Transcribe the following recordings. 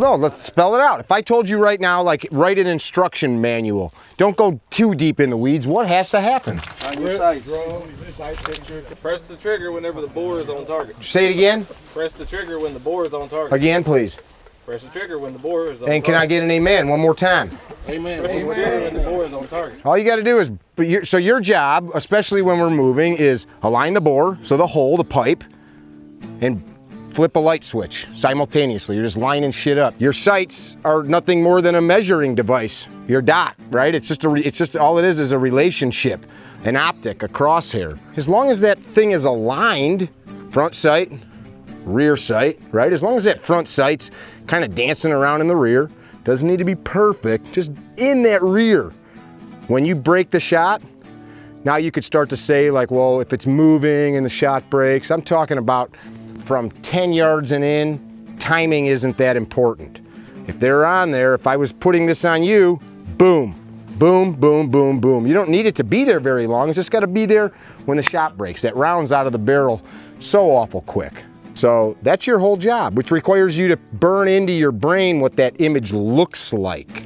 No, let's spell it out. If I told you right now, like, write an instruction manual. Don't go too deep in the weeds. What has to happen? On your sights. Press the trigger whenever the bore is on target. Say it again. Press the trigger when the bore is on target. Again, please. Press the trigger when the bore is on And target. can I get an amen one more time? Amen. Press the trigger when the bore is on target. All you got to do is, so your job, especially when we're moving, is align the bore, so the hole, the pipe, and flip a light switch simultaneously. You're just lining shit up. Your sights are nothing more than a measuring device. Your dot, right? It's just all it is a relationship, an optic, a crosshair. As long as that thing is aligned, front sight, rear sight, right? As long as that front sight's kind of dancing around in the rear, doesn't need to be perfect, just in that rear. When you break the shot, now you could start to say like, well, if it's moving and the shot breaks, I'm talking about from 10 yards and in, timing isn't that important. If they're on there, if I was putting this on you, boom, boom, boom, boom, boom. You don't need it to be there very long. It's just got to be there when the shot breaks. That round's out of the barrel so awful quick. So that's your whole job, which requires you to burn into your brain what that image looks like.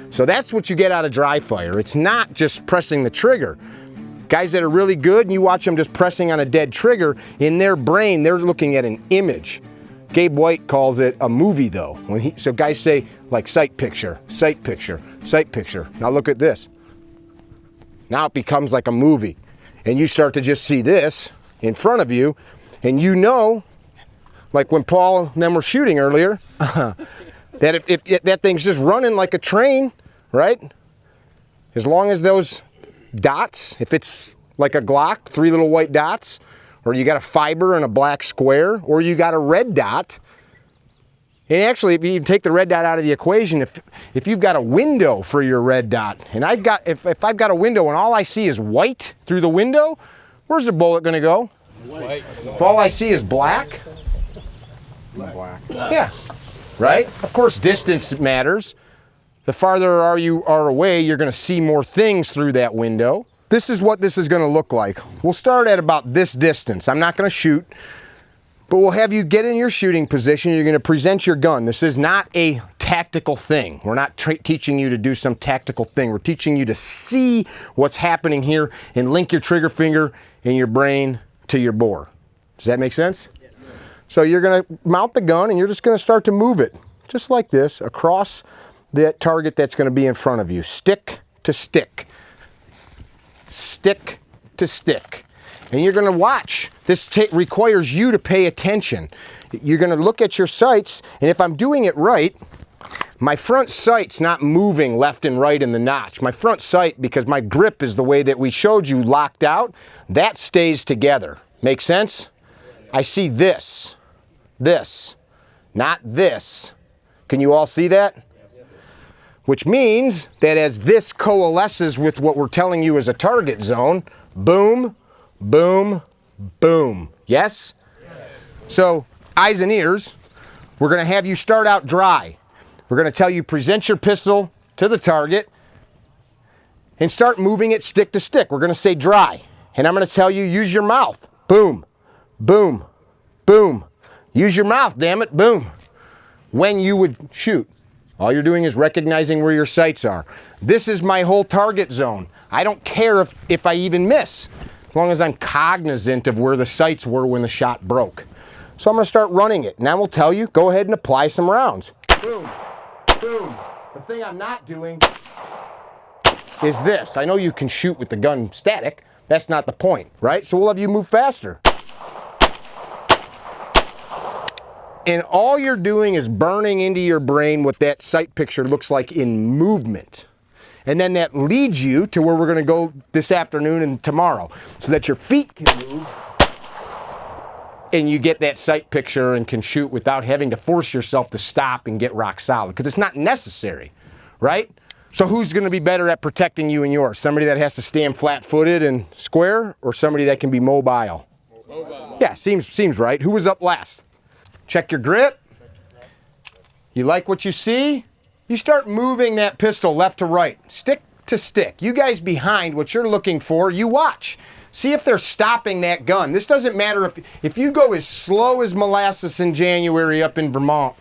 So that's what you get out of dry fire. It's not just pressing the trigger. Guys that are really good, and you watch them just pressing on a dead trigger, in their brain, they're looking at an image. Gabe White calls it a movie though. So guys say like sight picture, sight picture, sight picture. Now look at this. Now it becomes like a movie. And you start to just see this in front of you, and you know, like when Paul and them were shooting earlier, that if that thing's just running like a train, right? As long as those dots, if it's like a Glock, 3 little white dots, or you got a fiber and a black square, or you got a red dot. And actually, if you take the red dot out of the equation, if you've got a window for your red dot, and if I've got a window and all I see is white through the window, where's the bullet gonna go? White. If all I see is black? Black. Yeah, right? Of course, distance matters. The farther you are away, you're gonna see more things through that window. This is what this is gonna look like. We'll start at about this distance. I'm not gonna shoot, but we'll have you get in your shooting position. You're gonna present your gun. This is not a tactical thing. We're not teaching you to do some tactical thing. We're teaching you to see what's happening here and link your trigger finger in your brain to your bore. Does that make sense? Yes. So you're gonna mount the gun and you're just gonna start to move it, just like this, across that target that's going to be in front of you. Stick to stick. Stick to stick. And you're going to watch. This requires you to pay attention. You're going to look at your sights, and if I'm doing it right, my front sight's not moving left and right in the notch. My front sight, because my grip is the way that we showed you locked out, that stays together. Make sense? I see this, not this. Can you all see that? Which means that as this coalesces with what we're telling you is a target zone, boom, boom, boom. Yes? Yes. So, eyes and ears, we're gonna have you start out dry. We're gonna tell you present your pistol to the target and start moving it stick to stick. We're gonna say dry. And I'm gonna tell you use your mouth. Boom, boom, boom. Use your mouth, damn it, boom. When you would shoot. All you're doing is recognizing where your sights are. This is my whole target zone. I don't care if I even miss, as long as I'm cognizant of where the sights were when the shot broke. So I'm gonna start running it. Now we'll tell you, go ahead and apply some rounds. Boom, boom. The thing I'm not doing is this. I know you can shoot with the gun static. That's not the point, right? So we'll have you move faster. And all you're doing is burning into your brain what that sight picture looks like in movement. And then that leads you to where we're gonna go this afternoon and tomorrow, so that your feet can move and you get that sight picture and can shoot without having to force yourself to stop and get rock solid, because it's not necessary, right? So who's gonna be better at protecting you and yours? Somebody that has to stand flat-footed and square, or somebody that can be mobile? Mobile. Yeah, seems right. Who was up last? Check your grip. You like what you see? You start moving that pistol left to right, stick to stick. You guys behind, what you're looking for, you watch. See if they're stopping that gun. This doesn't matter if you go as slow as molasses in January up in Vermont.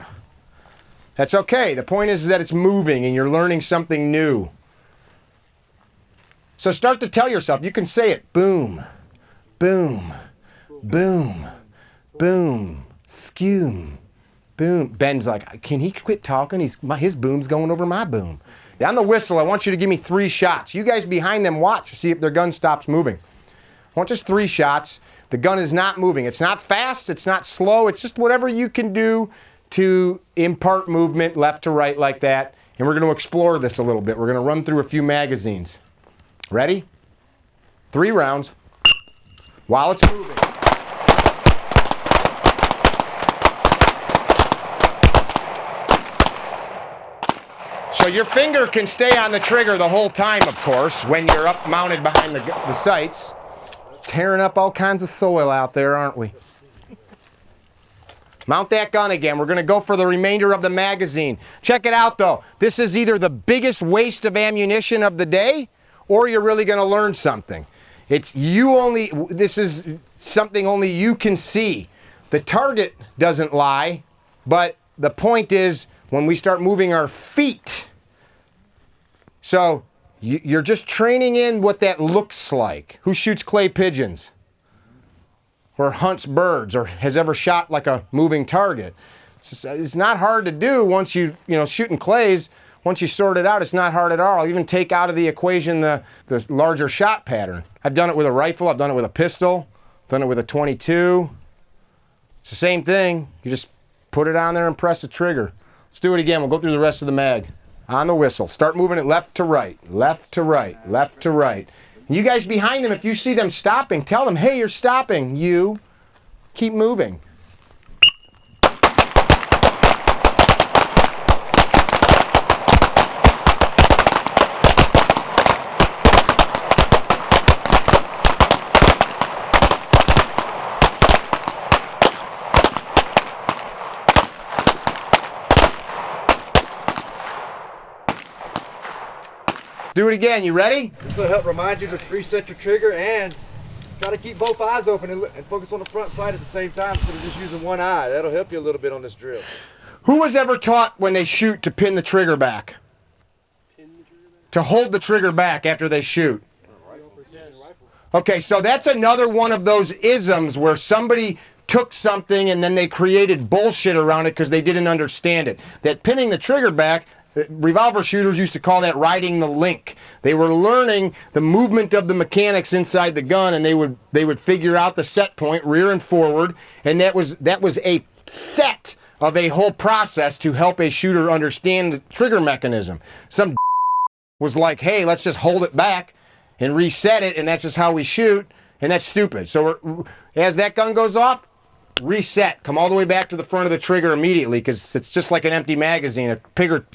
That's okay. The point is that it's moving and you're learning something new. So start to tell yourself, you can say it, boom, boom, boom, boom, skew, boom. Ben's like, can he quit talking? His boom's going over my boom. On the whistle, I want you to give me 3 shots. You guys behind them watch to see if their gun stops moving. I want just 3 shots. The gun is not moving. It's not fast, it's not slow, it's just whatever you can do to impart movement left to right like that. And we're going to explore this a little bit. We're going to run through a few magazines. Ready? 3 rounds while it's moving. So your finger can stay on the trigger the whole time, of course, when you're up mounted behind the sights. Tearing up all kinds of soil out there, aren't we? Mount that gun again. We're going to go for the remainder of the magazine. Check it out, though. This is either the biggest waste of ammunition of the day, or you're really going to learn something. This is something only you can see. The target doesn't lie, but the point is when we start moving our feet. So you're just training in what that looks like. Who shoots clay pigeons? Or hunts birds, or has ever shot like a moving target? It's not hard to do once shooting clays. Once you sort it out, it's not hard at all. I'll even take out of the equation the larger shot pattern. I've done it with a rifle, I've done it with a pistol, done it with a .22. It's the same thing. You just put it on there and press the trigger. Let's do it again. We'll go through the rest of the mag. On the whistle, start moving it left to right, left to right, left to right. And you guys behind them, if you see them stopping, tell them, hey, you're stopping. You keep moving. Do it again. You ready? This will help remind you to reset your trigger and try to keep both eyes open and focus on the front sight at the same time instead of just using one eye. That'll help you a little bit on this drill. Who was ever taught when they shoot to pin the trigger back? To hold the trigger back after they shoot? Okay, so that's another one of those isms where somebody took something and then they created bullshit around it because they didn't understand it. That pinning the trigger back, revolver shooters used to call that riding the link. They were learning the movement of the mechanics inside the gun, and they would figure out the set point, rear and forward, and that was a set of a whole process to help a shooter understand the trigger mechanism. Some was like, hey, let's just hold it back and reset it, and that's just how we shoot, and that's stupid. So as that gun goes off, reset, come all the way back to the front of the trigger immediately, because it's just like an empty magazine. A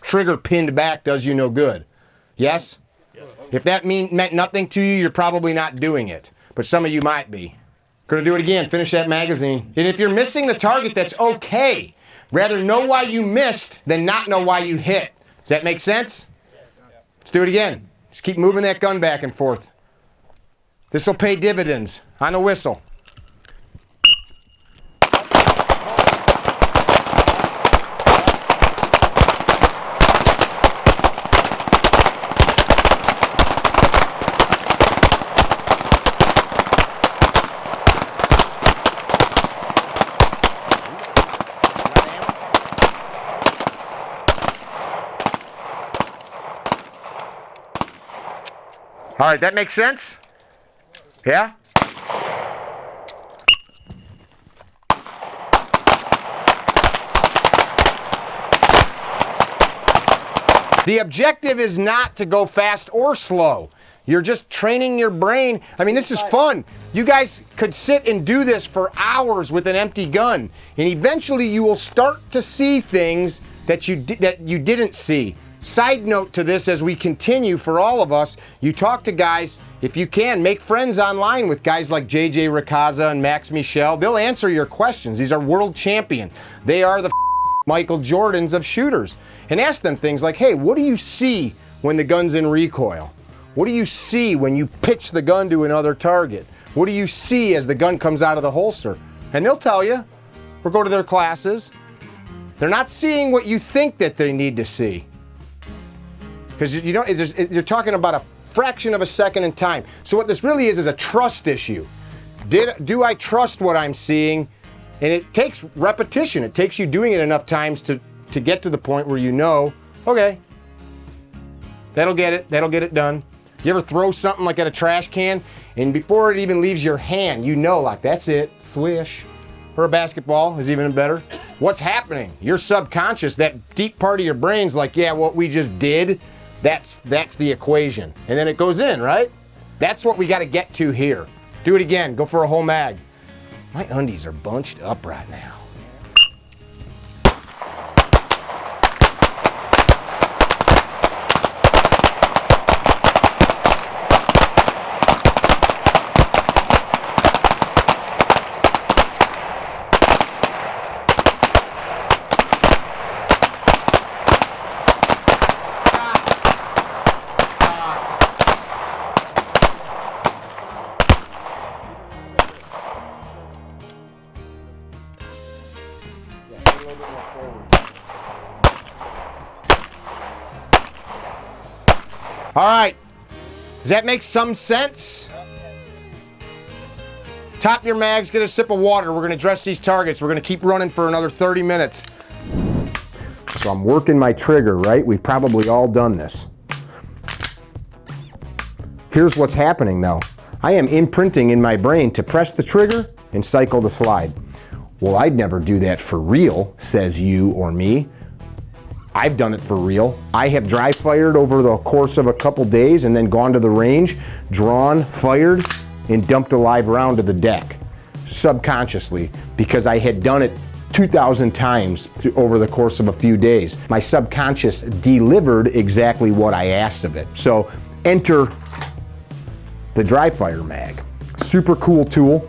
trigger pinned back does you no good. Yes? If that meant nothing to you, you're probably not doing it. But some of you might be. Gonna do it again, finish that magazine. And if you're missing the target, that's okay. Rather know why you missed than not know why you hit. Does that make sense? Let's do it again. Just keep moving that gun back and forth. This will pay dividends. On the whistle. All right, that makes sense? Yeah? The objective is not to go fast or slow. You're just training your brain. I mean, this is fun. You guys could sit and do this for hours with an empty gun, and eventually you will start to see things that you didn't see. Side note to this, as we continue for all of us, you talk to guys, if you can, make friends online with guys like JJ Ricazza and Max Michel. They'll answer your questions. These are world champions. They are the Michael Jordans of shooters. And ask them things like, hey, what do you see when the gun's in recoil? What do you see when you pitch the gun to another target? What do you see as the gun comes out of the holster? And they'll tell you, or go to their classes. They're not seeing what you think that they need to see. Because you're talking about a fraction of a second in time. So what this really is a trust issue. Do I trust what I'm seeing? And it takes repetition. It takes you doing it enough times to get to the point where you know, okay, that'll get it done. You ever throw something like at a trash can, and before it even leaves your hand, you know, like, that's it, swish. Or a basketball is even better. What's happening? Your subconscious, that deep part of your brain's like, yeah, what we just did, that's the equation. And then it goes in, right? That's what we got to get to here. Do it again. Go for a whole mag. My undies are bunched up right now. All right, does that make some sense? Top your mags, get a sip of water. We're gonna dress these targets. We're gonna keep running for another 30 minutes. So I'm working my trigger, right? We've probably all done this. Here's what's happening though. I am imprinting in my brain to press the trigger and cycle the slide. Well, I'd never do that for real, says you or me. I've done it for real. I have dry fired over the course of a couple days and then gone to the range, drawn, fired, and dumped a live round to the deck, subconsciously, because I had done it 2,000 times over the course of a few days. My subconscious delivered exactly what I asked of it. So enter the dry fire mag. Super cool tool.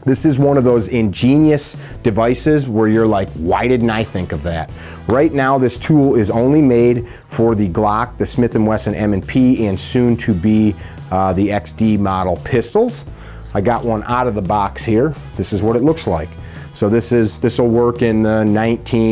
This is one of those ingenious devices where you're like, why didn't I think of that? Right now, this tool is only made for the Glock, the Smith & Wesson M&P, and soon to be the XD model pistols. I got one out of the box here. This is what it looks like. So this will work in the 19